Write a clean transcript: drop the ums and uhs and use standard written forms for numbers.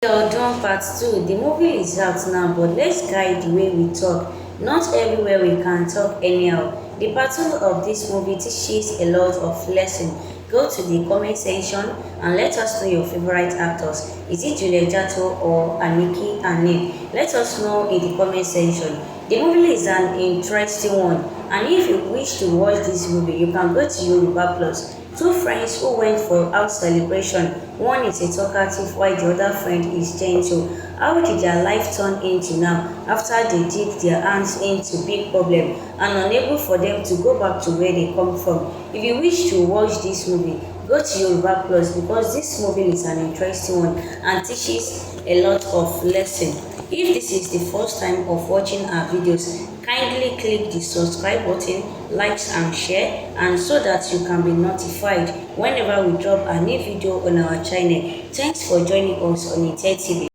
Ile Odun Part 2. The movie is out now, but let's guide the way we talk. Not everywhere we can talk anyhow. The pattern of this movie teaches a lot of lesson. Go to the comment section and let us know your favorite actors. Is it Juliet Jatto or Anike? Let us know in the comment section. The movie is an interesting one, and if you wish to watch this movie, you can go to Yoruba Plus. Two friends who went for house celebration. One is a talkative while the other friend is gentle. How did their life turn into now after they dig their hands into big problem and unable for them to go back to where they come from? If you wish to watch this movie, go to Yoruba Plus because this movie is an interesting one and teaches a lot of lesson. If this is the first time of watching our videos, kindly click the subscribe button, likes and share, and so that you can be notified whenever we drop a new video on our channel. Thanks for joining us on Anike TV.